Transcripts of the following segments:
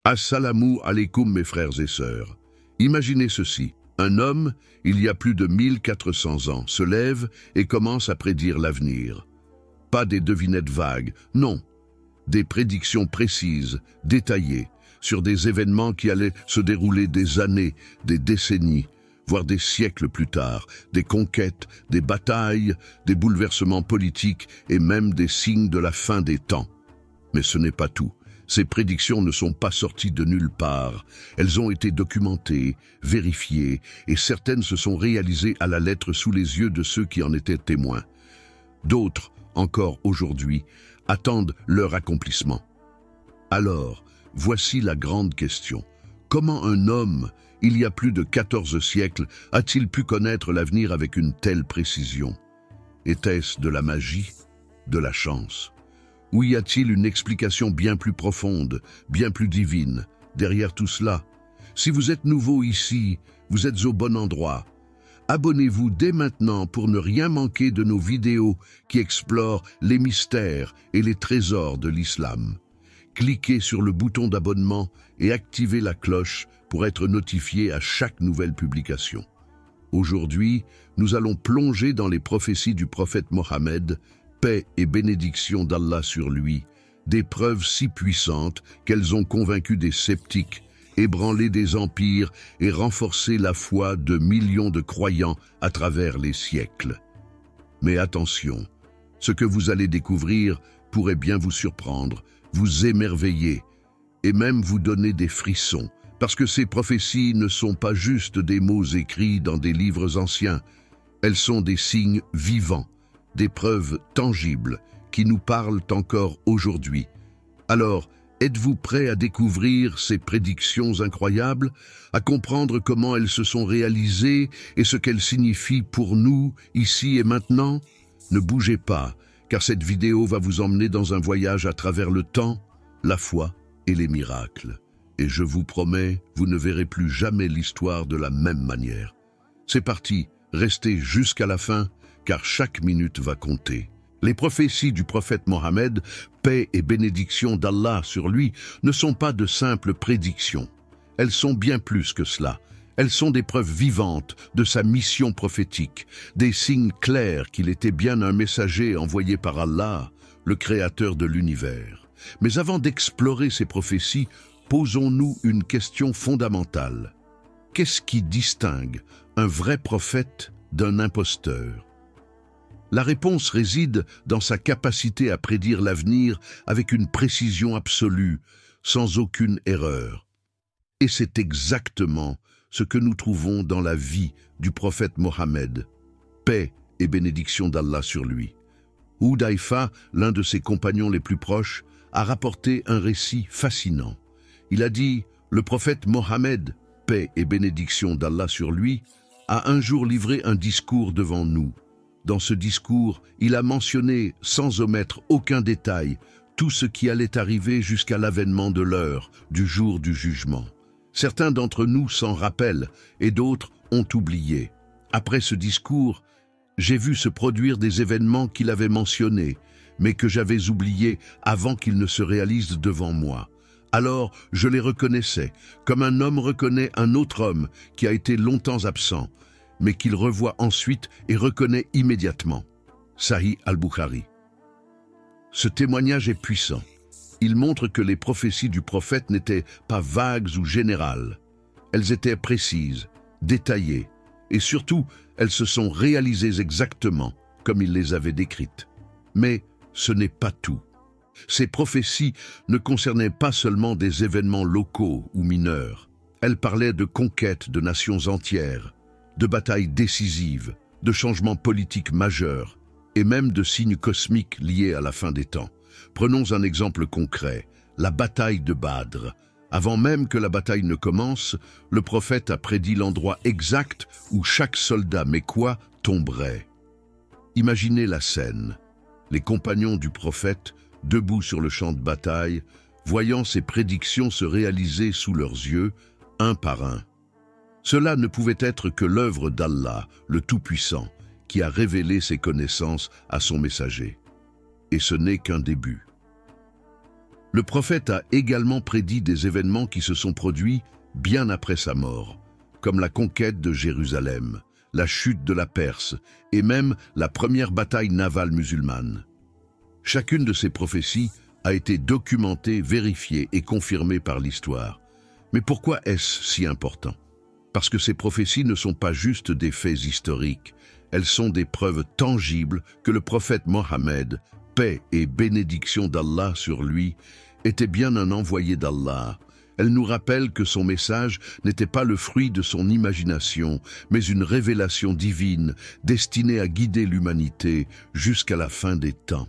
Assalamu alaikum mes frères et sœurs. Imaginez ceci. Un homme, il y a plus de 1400 ans, se lève et commence à prédire l'avenir. Pas des devinettes vagues, non. Des prédictions précises, détaillées, sur des événements qui allaient se dérouler des années, des décennies, voire des siècles plus tard, des conquêtes, des batailles, des bouleversements politiques et même des signes de la fin des temps. Mais ce n'est pas tout. Ces prédictions ne sont pas sorties de nulle part. Elles ont été documentées, vérifiées, et certaines se sont réalisées à la lettre sous les yeux de ceux qui en étaient témoins. D'autres, encore aujourd'hui, attendent leur accomplissement. Alors, voici la grande question. Comment un homme, il y a plus de 14 siècles, a-t-il pu connaître l'avenir avec une telle précision? Était-ce de la magie, de la chance? Ou y a-t-il une explication bien plus profonde, bien plus divine, derrière tout cela? Si vous êtes nouveau ici, vous êtes au bon endroit. Abonnez-vous dès maintenant pour ne rien manquer de nos vidéos qui explorent les mystères et les trésors de l'islam. Cliquez sur le bouton d'abonnement et activez la cloche pour être notifié à chaque nouvelle publication. Aujourd'hui, nous allons plonger dans les prophéties du prophète Mohammed, paix et bénédiction d'Allah sur lui, des preuves si puissantes qu'elles ont convaincu des sceptiques, ébranlé des empires et renforcé la foi de millions de croyants à travers les siècles. Mais attention, ce que vous allez découvrir pourrait bien vous surprendre, vous émerveiller et même vous donner des frissons, parce que ces prophéties ne sont pas juste des mots écrits dans des livres anciens, elles sont des signes vivants, des preuves tangibles qui nous parlent encore aujourd'hui. Alors, êtes-vous prêts à découvrir ces prédictions incroyables, à comprendre comment elles se sont réalisées et ce qu'elles signifient pour nous, ici et maintenant? Ne bougez pas, car cette vidéo va vous emmener dans un voyage à travers le temps, la foi et les miracles. Et je vous promets, vous ne verrez plus jamais l'histoire de la même manière. C'est parti, restez jusqu'à la fin, car chaque minute va compter. Les prophéties du prophète Mohammed, paix et bénédiction d'Allah sur lui, ne sont pas de simples prédictions. Elles sont bien plus que cela. Elles sont des preuves vivantes de sa mission prophétique, des signes clairs qu'il était bien un messager envoyé par Allah, le créateur de l'univers. Mais avant d'explorer ces prophéties, posons-nous une question fondamentale. Qu'est-ce qui distingue un vrai prophète d'un imposteur? La réponse réside dans sa capacité à prédire l'avenir avec une précision absolue, sans aucune erreur. Et c'est exactement ce que nous trouvons dans la vie du prophète Mohammed, paix et bénédiction d'Allah sur lui. Hudayfa, l'un de ses compagnons les plus proches, a rapporté un récit fascinant. Il a dit « Le prophète Mohammed, paix et bénédiction d'Allah sur lui, a un jour livré un discours devant nous. Dans ce discours, il a mentionné, sans omettre aucun détail, tout ce qui allait arriver jusqu'à l'avènement de l'heure, du jour du jugement. Certains d'entre nous s'en rappellent et d'autres ont oublié. Après ce discours, j'ai vu se produire des événements qu'il avait mentionnés, mais que j'avais oubliés avant qu'ils ne se réalisent devant moi. Alors, je les reconnaissais, comme un homme reconnaît un autre homme qui a été longtemps absent, mais qu'il revoit ensuite et reconnaît immédiatement. Sahih al-Bukhari. Ce témoignage est puissant. Il montre que les prophéties du prophète n'étaient pas vagues ou générales. Elles étaient précises, détaillées, et surtout, elles se sont réalisées exactement comme il les avait décrites. Mais ce n'est pas tout. Ces prophéties ne concernaient pas seulement des événements locaux ou mineurs. Elles parlaient de conquêtes de nations entières, de batailles décisives, de changements politiques majeurs et même de signes cosmiques liés à la fin des temps. Prenons un exemple concret, la bataille de Badr. Avant même que la bataille ne commence, le prophète a prédit l'endroit exact où chaque soldat mécois tomberait. Imaginez la scène. Les compagnons du prophète, debout sur le champ de bataille, voyant ces prédictions se réaliser sous leurs yeux, un par un. Cela ne pouvait être que l'œuvre d'Allah, le Tout-Puissant, qui a révélé ses connaissances à son messager. Et ce n'est qu'un début. Le prophète a également prédit des événements qui se sont produits bien après sa mort, comme la conquête de Jérusalem, la chute de la Perse et même la première bataille navale musulmane. Chacune de ces prophéties a été documentée, vérifiée et confirmée par l'histoire. Mais pourquoi est-ce si important? Parce que ces prophéties ne sont pas juste des faits historiques, elles sont des preuves tangibles que le prophète Mohammed, paix et bénédiction d'Allah sur lui, était bien un envoyé d'Allah. Elle nous rappelle que son message n'était pas le fruit de son imagination, mais une révélation divine destinée à guider l'humanité jusqu'à la fin des temps.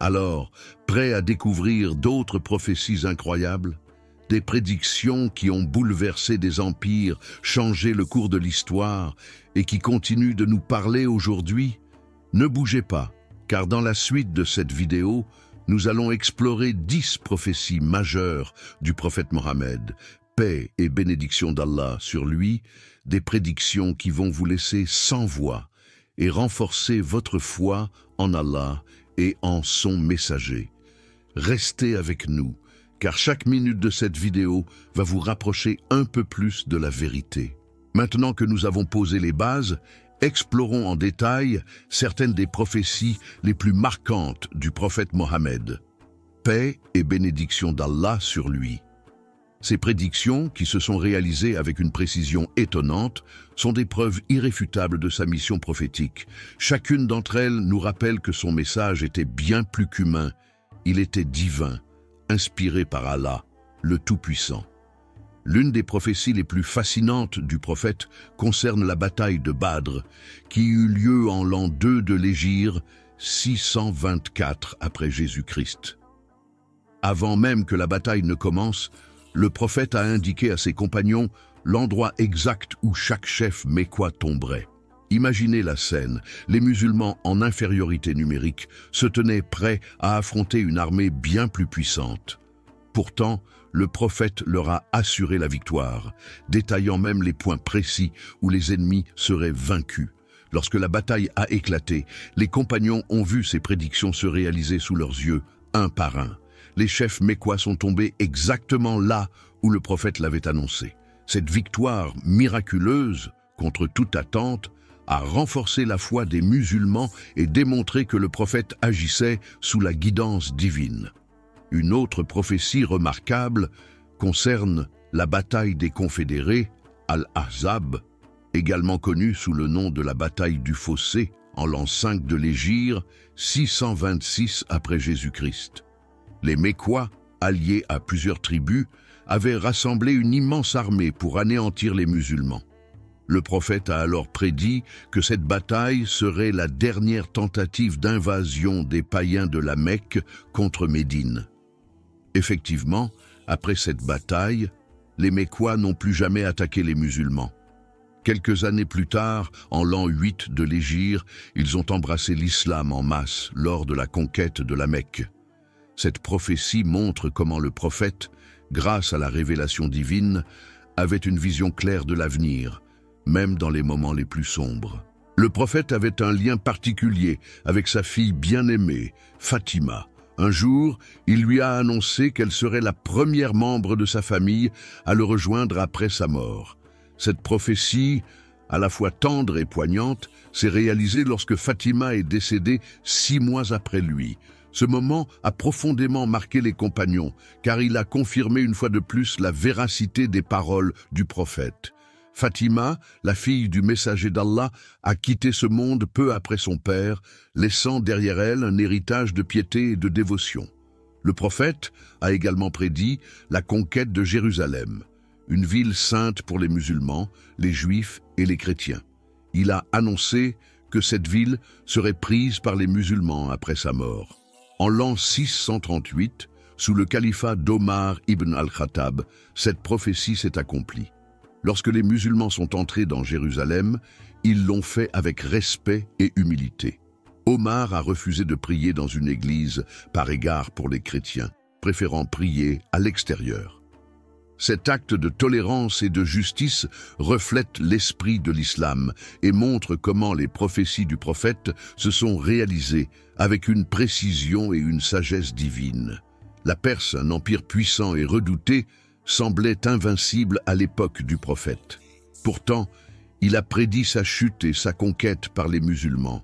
Alors, prêt à découvrir d'autres prophéties incroyables? Des prédictions qui ont bouleversé des empires, changé le cours de l'histoire et qui continuent de nous parler aujourd'hui? Ne bougez pas, car dans la suite de cette vidéo, nous allons explorer 10 prophéties majeures du prophète Mohammed, paix et bénédiction d'Allah sur lui, des prédictions qui vont vous laisser sans voix et renforcer votre foi en Allah et en son messager. Restez avec nous, car chaque minute de cette vidéo va vous rapprocher un peu plus de la vérité. Maintenant que nous avons posé les bases, explorons en détail certaines des prophéties les plus marquantes du prophète Mohammed. Paix et bénédiction d'Allah sur lui. Ces prédictions, qui se sont réalisées avec une précision étonnante, sont des preuves irréfutables de sa mission prophétique. Chacune d'entre elles nous rappelle que son message était bien plus qu'humain. Il était divin, inspiré par Allah, le Tout-Puissant. L'une des prophéties les plus fascinantes du prophète concerne la bataille de Badr, qui eut lieu en l'an 2 de l'Hégire, 624 après Jésus-Christ. Avant même que la bataille ne commence, le prophète a indiqué à ses compagnons l'endroit exact où chaque chef mécois tomberait. Imaginez la scène, les musulmans en infériorité numérique se tenaient prêts à affronter une armée bien plus puissante. Pourtant, le prophète leur a assuré la victoire, détaillant même les points précis où les ennemis seraient vaincus. Lorsque la bataille a éclaté, les compagnons ont vu ces prédictions se réaliser sous leurs yeux, un par un. Les chefs mécois sont tombés exactement là où le prophète l'avait annoncé. Cette victoire miraculeuse, contre toute attente, a renforcé la foi des musulmans et démontré que le prophète agissait sous la guidance divine. Une autre prophétie remarquable concerne la bataille des confédérés, Al-Ahzab, également connue sous le nom de la bataille du Fossé, en l'an 5 de l'Hégire, 626 après Jésus-Christ. Les Mécois, alliés à plusieurs tribus, avaient rassemblé une immense armée pour anéantir les musulmans. Le prophète a alors prédit que cette bataille serait la dernière tentative d'invasion des païens de la Mecque contre Médine. Effectivement, après cette bataille, les Mécois n'ont plus jamais attaqué les musulmans. Quelques années plus tard, en l'an 8 de l'Hégire, ils ont embrassé l'islam en masse lors de la conquête de la Mecque. Cette prophétie montre comment le prophète, grâce à la révélation divine, avait une vision claire de l'avenir, même dans les moments les plus sombres. Le prophète avait un lien particulier avec sa fille bien-aimée, Fatima. Un jour, il lui a annoncé qu'elle serait la première membre de sa famille à le rejoindre après sa mort. Cette prophétie, à la fois tendre et poignante, s'est réalisée lorsque Fatima est décédée 6 mois après lui. Ce moment a profondément marqué les compagnons, car il a confirmé une fois de plus la véracité des paroles du prophète. Fatima, la fille du messager d'Allah, a quitté ce monde peu après son père, laissant derrière elle un héritage de piété et de dévotion. Le prophète a également prédit la conquête de Jérusalem, une ville sainte pour les musulmans, les juifs et les chrétiens. Il a annoncé que cette ville serait prise par les musulmans après sa mort. En l'an 638, sous le califat d'Omar ibn al-Khattab, cette prophétie s'est accomplie. Lorsque les musulmans sont entrés dans Jérusalem, ils l'ont fait avec respect et humilité. Omar a refusé de prier dans une église par égard pour les chrétiens, préférant prier à l'extérieur. Cet acte de tolérance et de justice reflète l'esprit de l'islam et montre comment les prophéties du prophète se sont réalisées avec une précision et une sagesse divine. La Perse, un empire puissant et redouté, semblait invincible à l'époque du prophète. Pourtant, il a prédit sa chute et sa conquête par les musulmans.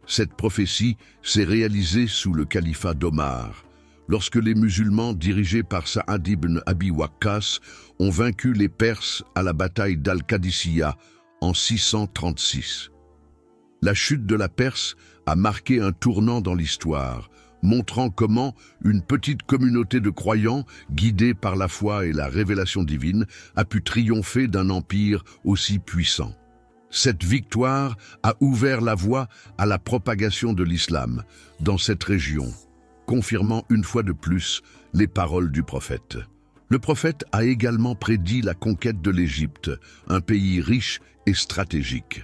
Cette prophétie s'est réalisée sous le califat d'Omar, lorsque les musulmans, dirigés par Saad ibn Abi Waqqas, ont vaincu les Perses à la bataille d'Al-Qadisiyah en 636. La chute de la Perse a marqué un tournant dans l'histoire, montrant comment une petite communauté de croyants, guidée par la foi et la révélation divine, a pu triompher d'un empire aussi puissant. Cette victoire a ouvert la voie à la propagation de l'islam dans cette région, confirmant une fois de plus les paroles du prophète. Le prophète a également prédit la conquête de l'Égypte, un pays riche et stratégique.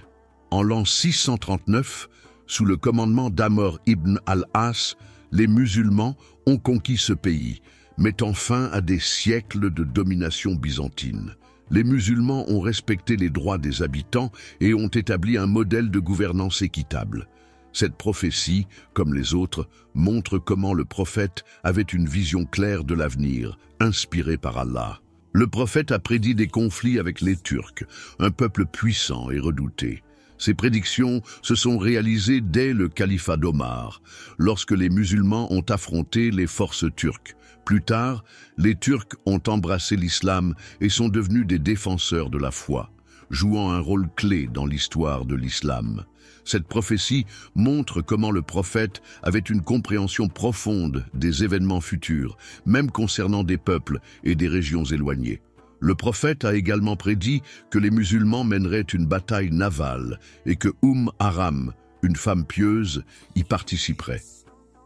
En l'an 639, sous le commandement d'Amr ibn al-As, les musulmans ont conquis ce pays, mettant fin à des siècles de domination byzantine. Les musulmans ont respecté les droits des habitants et ont établi un modèle de gouvernance équitable. Cette prophétie, comme les autres, montre comment le prophète avait une vision claire de l'avenir, inspirée par Allah. Le prophète a prédit des conflits avec les Turcs, un peuple puissant et redouté. Ces prédictions se sont réalisées dès le califat d'Omar, lorsque les musulmans ont affronté les forces turques. Plus tard, les Turcs ont embrassé l'islam et sont devenus des défenseurs de la foi, jouant un rôle clé dans l'histoire de l'islam. Cette prophétie montre comment le prophète avait une compréhension profonde des événements futurs, même concernant des peuples et des régions éloignées. Le prophète a également prédit que les musulmans mèneraient une bataille navale et que Haram, une femme pieuse, y participerait.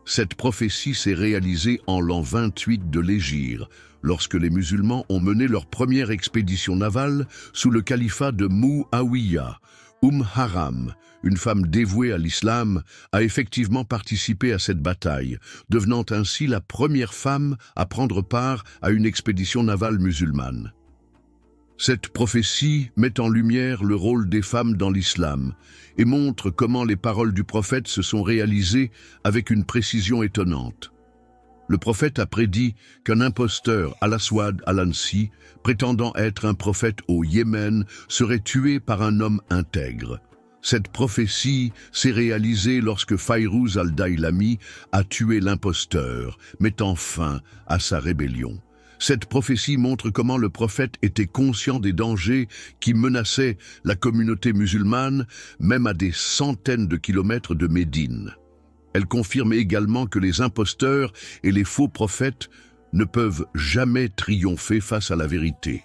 Cette prophétie s'est réalisée en l'an 28 de l'Hégire, lorsque les musulmans ont mené leur première expédition navale sous le califat de Muawiyah. Haram, une femme dévouée à l'islam, a effectivement participé à cette bataille, devenant ainsi la première femme à prendre part à une expédition navale musulmane. Cette prophétie met en lumière le rôle des femmes dans l'islam et montre comment les paroles du prophète se sont réalisées avec une précision étonnante. Le prophète a prédit qu'un imposteur, Al-Aswad al-Ansi, prétendant être un prophète au Yémen, serait tué par un homme intègre. Cette prophétie s'est réalisée lorsque Fayrouz al-Daylami a tué l'imposteur, mettant fin à sa rébellion. Cette prophétie montre comment le prophète était conscient des dangers qui menaçaient la communauté musulmane, même à des centaines de kilomètres de Médine. Elle confirme également que les imposteurs et les faux prophètes ne peuvent jamais triompher face à la vérité.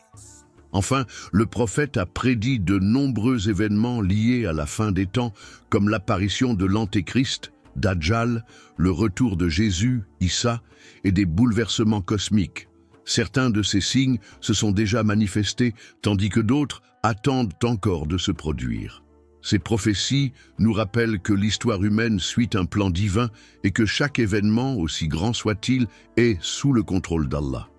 Enfin, le prophète a prédit de nombreux événements liés à la fin des temps, comme l'apparition de l'Antéchrist, Dajjal, le retour de Jésus, Issa, et des bouleversements cosmiques. Certains de ces signes se sont déjà manifestés, tandis que d'autres attendent encore de se produire. Ces prophéties nous rappellent que l'histoire humaine suit un plan divin et que chaque événement, aussi grand soit-il, est sous le contrôle d'Allah.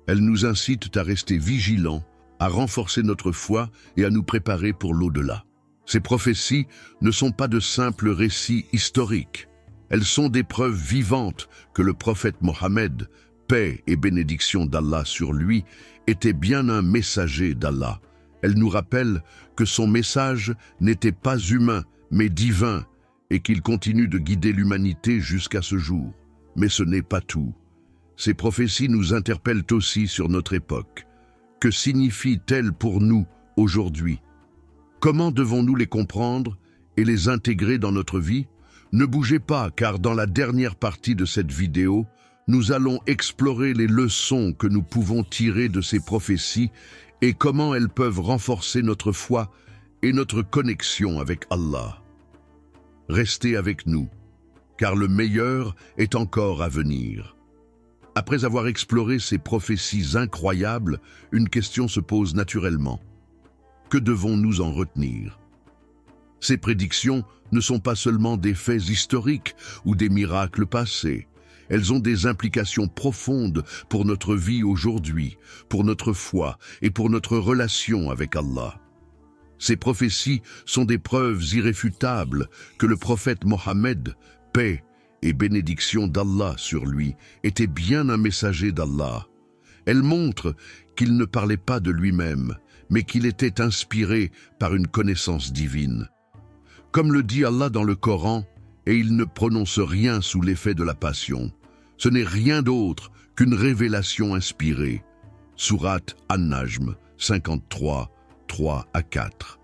Elles nous incitent à rester vigilants, à renforcer notre foi et à nous préparer pour l'au-delà. Ces prophéties ne sont pas de simples récits historiques. Elles sont des preuves vivantes que le prophète Mohammed, paix et bénédiction d'Allah sur lui, était bien un messager d'Allah. Elle nous rappelle que son message n'était pas humain, mais divin, et qu'il continue de guider l'humanité jusqu'à ce jour. Mais ce n'est pas tout. Ces prophéties nous interpellent aussi sur notre époque. Que signifient-elles pour nous aujourd'hui? Comment devons-nous les comprendre et les intégrer dans notre vie? Ne bougez pas, car dans la dernière partie de cette vidéo, nous allons explorer les leçons que nous pouvons tirer de ces prophéties et comment elles peuvent renforcer notre foi et notre connexion avec Allah. Restez avec nous, car le meilleur est encore à venir. Après avoir exploré ces prophéties incroyables, une question se pose naturellement. Que devons-nous en retenir? Ces prédictions ne sont pas seulement des faits historiques ou des miracles passés. Elles ont des implications profondes pour notre vie aujourd'hui, pour notre foi et pour notre relation avec Allah. Ces prophéties sont des preuves irréfutables que le prophète Mohammed, paix et bénédiction d'Allah sur lui, était bien un messager d'Allah. Elle montre qu'il ne parlait pas de lui-même, mais qu'il était inspiré par une connaissance divine. Comme le dit Allah dans le Coran, et il ne prononce rien sous l'effet de la passion. Ce n'est rien d'autre qu'une révélation inspirée. Sourate An-Najm 53, 3 à 4.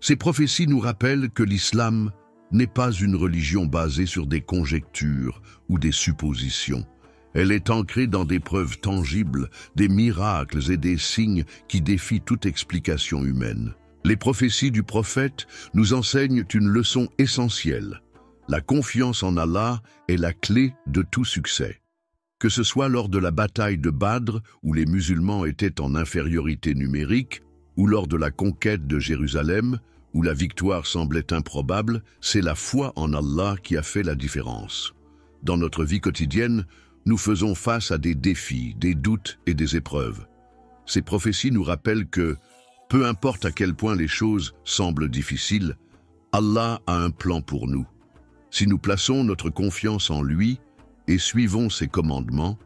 Ces prophéties nous rappellent que l'islam n'est pas une religion basée sur des conjectures ou des suppositions. Elle est ancrée dans des preuves tangibles, des miracles et des signes qui défient toute explication humaine. Les prophéties du prophète nous enseignent une leçon essentielle. La confiance en Allah est la clé de tout succès. Que ce soit lors de la bataille de Badr, où les musulmans étaient en infériorité numérique, ou lors de la conquête de Jérusalem, où la victoire semblait improbable, c'est la foi en Allah qui a fait la différence. Dans notre vie quotidienne, nous faisons face à des défis, des doutes et des épreuves. Ces prophéties nous rappellent que, peu importe à quel point les choses semblent difficiles, Allah a un plan pour nous. Si nous plaçons notre confiance en lui et suivons ses commandements,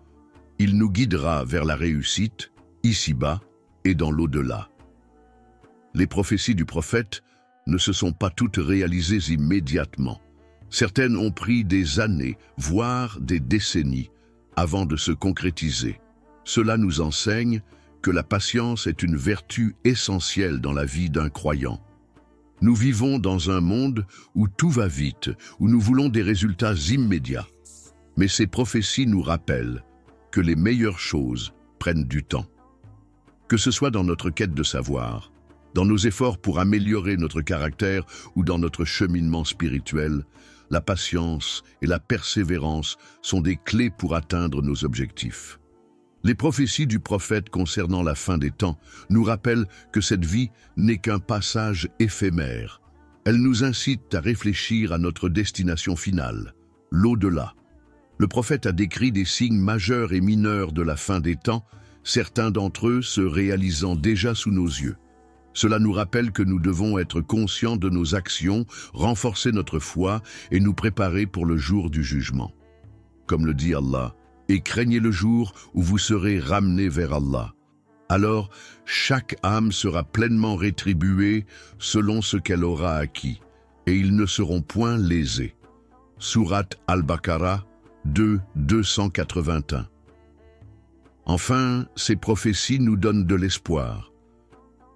il nous guidera vers la réussite, ici-bas et dans l'au-delà. Les prophéties du prophète ne se sont pas toutes réalisées immédiatement. Certaines ont pris des années, voire des décennies, avant de se concrétiser. Cela nous enseigne que la patience est une vertu essentielle dans la vie d'un croyant. Nous vivons dans un monde où tout va vite, où nous voulons des résultats immédiats. Mais ces prophéties nous rappellent que les meilleures choses prennent du temps. Que ce soit dans notre quête de savoir, dans nos efforts pour améliorer notre caractère ou dans notre cheminement spirituel, la patience et la persévérance sont des clés pour atteindre nos objectifs. Les prophéties du prophète concernant la fin des temps nous rappellent que cette vie n'est qu'un passage éphémère. Elles nous incitent à réfléchir à notre destination finale, l'au-delà. Le prophète a décrit des signes majeurs et mineurs de la fin des temps, certains d'entre eux se réalisant déjà sous nos yeux. Cela nous rappelle que nous devons être conscients de nos actions, renforcer notre foi et nous préparer pour le jour du jugement. Comme le dit Allah, « Et craignez le jour où vous serez ramenés vers Allah. Alors, chaque âme sera pleinement rétribuée selon ce qu'elle aura acquis, et ils ne seront point lésés. » Sourate Al-Baqarah 2, 281. Enfin, ces prophéties nous donnent de l'espoir.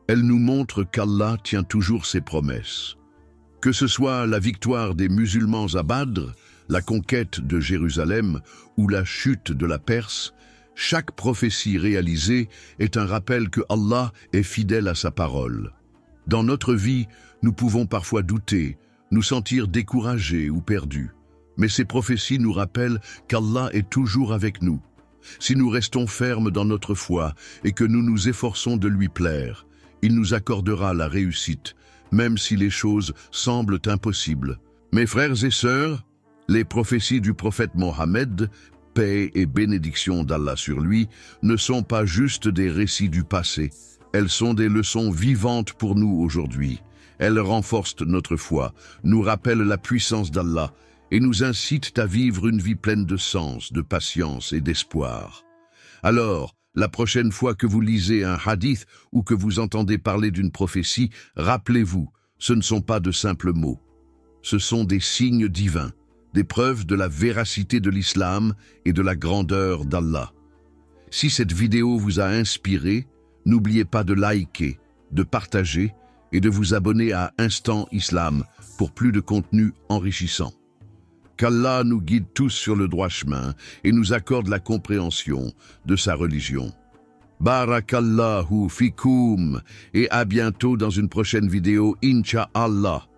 Elles nous montrent qu'Allah tient toujours ses promesses. Que ce soit la victoire des musulmans à Badr, la conquête de Jérusalem ou la chute de la Perse, chaque prophétie réalisée est un rappel que Allah est fidèle à sa parole. Dans notre vie, nous pouvons parfois douter, nous sentir découragés ou perdus. Mais ces prophéties nous rappellent qu'Allah est toujours avec nous. Si nous restons fermes dans notre foi et que nous nous efforçons de lui plaire, il nous accordera la réussite, même si les choses semblent impossibles. Mes frères et sœurs, les prophéties du prophète Mohammed, paix et bénédiction d'Allah sur lui, ne sont pas juste des récits du passé. Elles sont des leçons vivantes pour nous aujourd'hui. Elles renforcent notre foi, nous rappellent la puissance d'Allah et nous incitent à vivre une vie pleine de sens, de patience et d'espoir. Alors, la prochaine fois que vous lisez un hadith ou que vous entendez parler d'une prophétie, rappelez-vous, ce ne sont pas de simples mots. Ce sont des signes divins, des preuves de la véracité de l'islam et de la grandeur d'Allah. Si cette vidéo vous a inspiré, n'oubliez pas de liker, de partager et de vous abonner à Instant Islam pour plus de contenu enrichissant. Qu'Allah nous guide tous sur le droit chemin et nous accorde la compréhension de sa religion. Barakallahu fikoum et à bientôt dans une prochaine vidéo, Inch'Allah.